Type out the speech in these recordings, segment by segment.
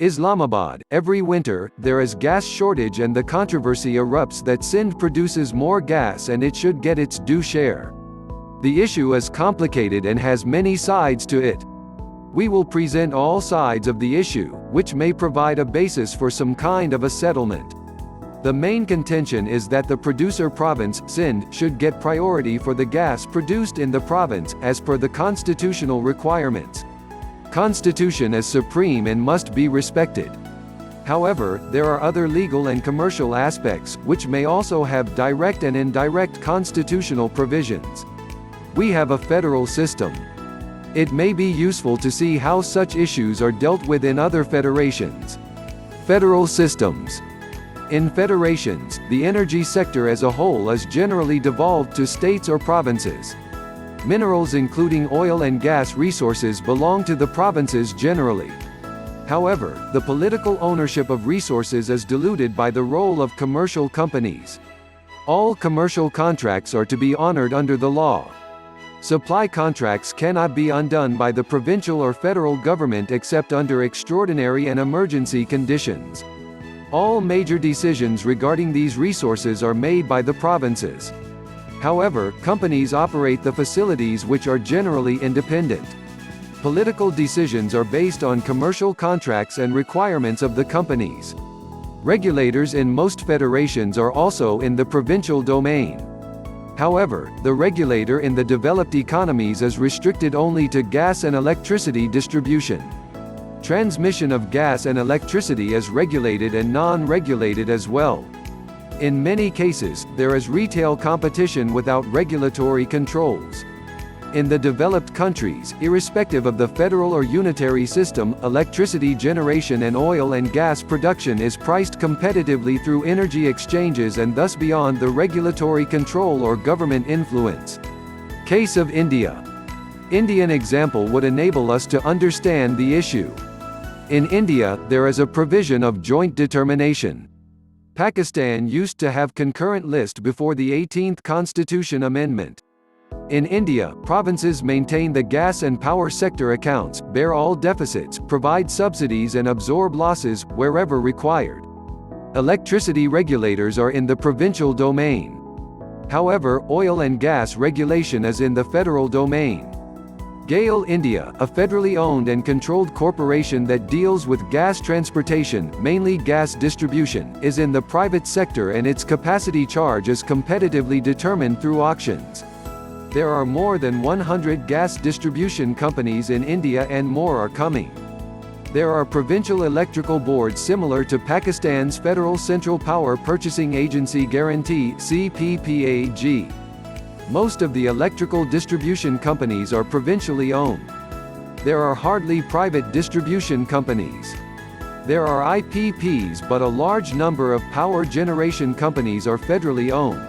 Islamabad, every winter, there is gas shortage and the controversy erupts that Sindh produces more gas and it should get its due share. The issue is complicated and has many sides to it. We will present all sides of the issue, which may provide a basis for some kind of a settlement. The main contention is that the producer province, Sindh, should get priority for the gas produced in the province, as per the constitutional requirements. Constitution is supreme and must be respected. However, there are other legal and commercial aspects, which may also have direct and indirect constitutional provisions. We have a federal system. It may be useful to see how such issues are dealt with in other federations. Federal systems. In federations, the energy sector as a whole is generally devolved to states or provinces. Minerals including oil and gas resources belong to the provinces generally. However, the political ownership of resources is diluted by the role of commercial companies. All commercial contracts are to be honored under the law. Supply contracts cannot be undone by the provincial or federal government except under extraordinary and emergency conditions. All major decisions regarding these resources are made by the provinces. However, companies operate the facilities which are generally independent. Political decisions are based on commercial contracts and requirements of the companies. Regulators in most federations are also in the provincial domain. However, the regulator in the developed economies is restricted only to gas and electricity distribution. Transmission of gas and electricity is regulated and non-regulated as well. In many cases, there is retail competition without regulatory controls. In the developed countries, irrespective of the federal or unitary system, electricity generation and oil and gas production is priced competitively through energy exchanges and thus beyond the regulatory control or government influence. Case of India. Indian example would enable us to understand the issue. In India, there is a provision of joint determination. Pakistan used to have concurrent list before the 18th Constitution Amendment. In India, provinces maintain the gas and power sector accounts, bear all deficits, provide subsidies and absorb losses, wherever required. Electricity regulators are in the provincial domain. However, oil and gas regulation is in the federal domain. GAIL India, a federally owned and controlled corporation that deals with gas transportation, mainly gas distribution, is in the private sector and its capacity charge is competitively determined through auctions. There are more than 100 gas distribution companies in India and more are coming. There are provincial electrical boards similar to Pakistan's Federal Central Power Purchasing Agency Guarantee (CPPAG). Most of the electrical distribution companies are provincially owned. There are hardly private distribution companies. There are IPPs, but a large number of power generation companies are federally owned.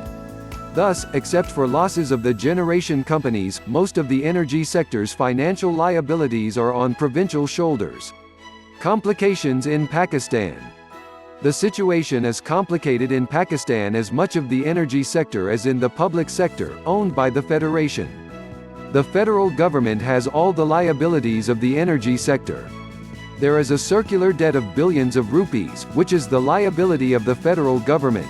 Thus, except for losses of the generation companies, most of the energy sector's financial liabilities are on provincial shoulders. Complications in Pakistan. The situation is complicated in Pakistan as much of the energy sector is in the public sector, owned by the federation. The federal government has all the liabilities of the energy sector. There is a circular debt of billions of rupees, which is the liability of the federal government.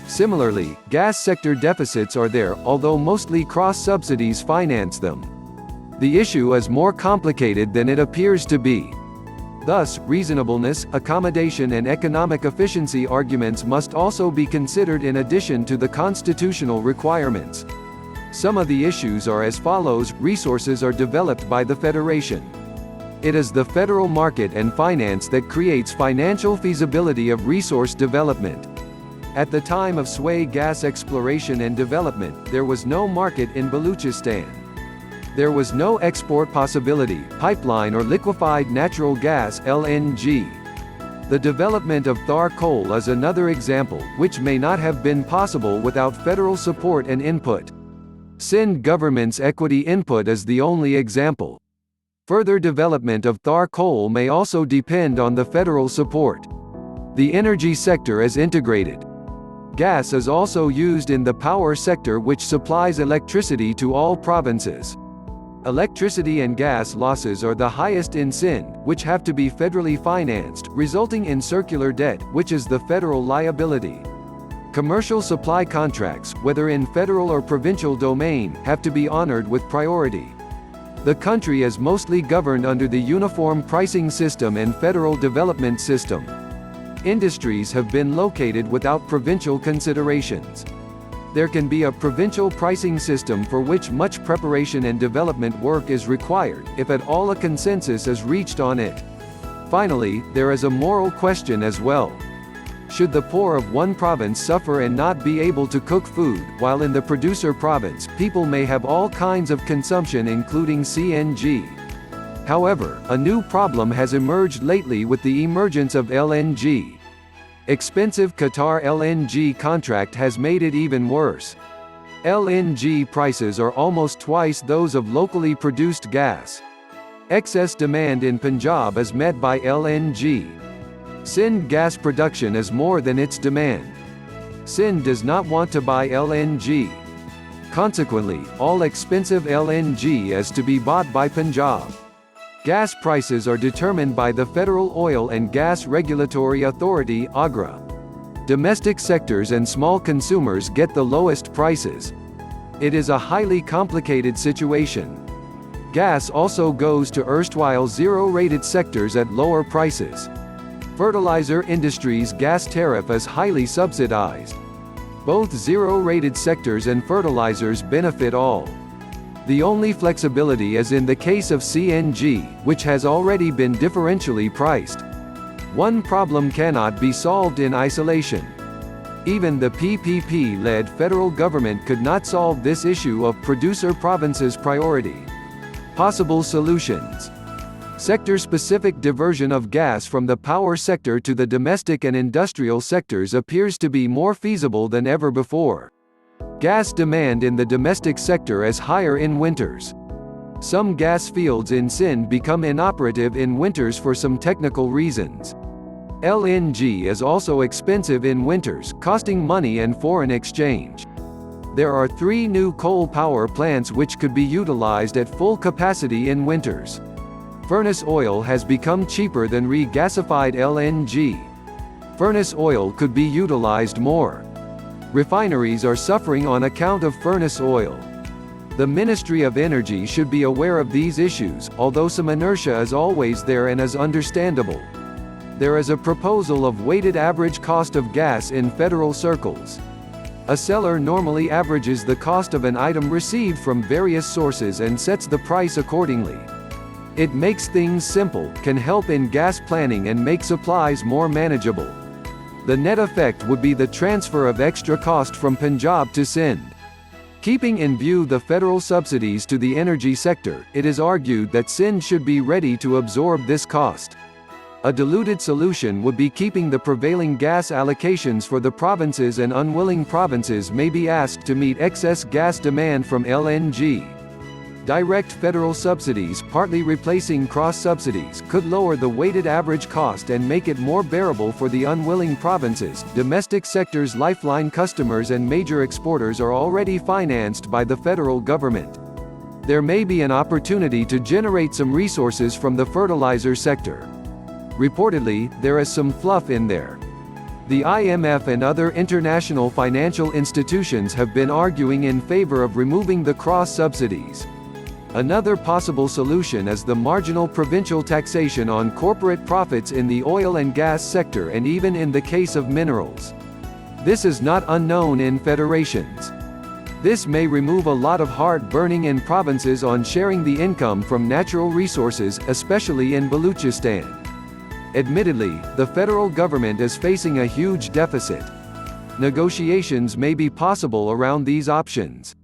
Similarly, gas sector deficits are there, although mostly cross-subsidies finance them. The issue is more complicated than it appears to be. Thus, reasonableness, accommodation and economic efficiency arguments must also be considered in addition to the constitutional requirements. Some of the issues are as follows: resources are developed by the federation. It is the federal market and finance that creates financial feasibility of resource development. At the time of Sway gas exploration and development, there was no market in Balochistan. There was no export possibility, pipeline or liquefied natural gas (LNG). The development of Thar coal is another example, which may not have been possible without federal support and input. Sindh government's equity input is the only example. Further development of Thar coal may also depend on the federal support. The energy sector is integrated. Gas is also used in the power sector, which supplies electricity to all provinces. Electricity and gas losses are the highest in Sindh, which have to be federally financed, resulting in circular debt, which is the federal liability. Commercial supply contracts, whether in federal or provincial domain, have to be honored with priority. The country is mostly governed under the Uniform Pricing System and Federal Development System. Industries have been located without provincial considerations. There can be a provincial pricing system for which much preparation and development work is required, if at all a consensus is reached on it. Finally, there is a moral question as well. Should the poor of one province suffer and not be able to cook food, while in the producer province, people may have all kinds of consumption including CNG? However, a new problem has emerged lately with the emergence of LNG. Expensive Qatar LNG contract has made it even worse. LNG prices are almost twice those of locally produced gas. Excess demand in Punjab is met by LNG. Sindh gas production is more than its demand. Sindh does not want to buy LNG. Consequently, all expensive LNG is to be bought by Punjab. Gas prices are determined by the Federal Oil and Gas Regulatory Authority (AGRA). Domestic sectors and small consumers get the lowest prices. It is a highly complicated situation. Gas also goes to erstwhile zero-rated sectors at lower prices. Fertilizer industry's gas tariff is highly subsidized. Both zero-rated sectors and fertilizers benefit all. The only flexibility is in the case of CNG, which has already been differentially priced. One problem cannot be solved in isolation. Even the PPP-led federal government could not solve this issue of producer provinces' priority. Possible solutions: sector-specific diversion of gas from the power sector to the domestic and industrial sectors appears to be more feasible than ever before. Gas demand in the domestic sector is higher in winters. Some gas fields in Sindh become inoperative in winters for some technical reasons. LNG is also expensive in winters, costing money and foreign exchange. There are 3 new coal power plants which could be utilized at full capacity in winters. Furnace oil has become cheaper than regasified LNG. Furnace oil could be utilized more. Refineries are suffering on account of furnace oil. The Ministry of Energy should be aware of these issues, although some inertia is always there and is understandable. There is a proposal of weighted average cost of gas in federal circles. A seller normally averages the cost of an item received from various sources and sets the price accordingly. It makes things simple, can help in gas planning and make supplies more manageable. The net effect would be the transfer of extra cost from Punjab to Sindh. Keeping in view the federal subsidies to the energy sector, it is argued that Sindh should be ready to absorb this cost. A diluted solution would be keeping the prevailing gas allocations for the provinces, and unwilling provinces may be asked to meet excess gas demand from LNG. Direct federal subsidies, partly replacing cross-subsidies, could lower the weighted average cost and make it more bearable for the unwilling provinces. Domestic sector's lifeline customers and major exporters are already financed by the federal government. There may be an opportunity to generate some resources from the fertilizer sector. Reportedly, there is some fluff in there. The IMF and other international financial institutions have been arguing in favor of removing the cross-subsidies. Another possible solution is the marginal provincial taxation on corporate profits in the oil and gas sector, and even in the case of minerals. This is not unknown in federations. This may remove a lot of heart-burning in provinces on sharing the income from natural resources, especially in Balochistan. Admittedly, the federal government is facing a huge deficit. Negotiations may be possible around these options.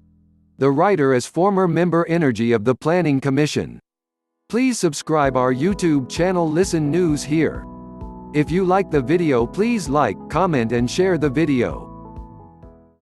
The writer is former member Energy of the Planning Commission. Please subscribe our YouTube channel Listen News here. If you like the video, please like, comment and share the video.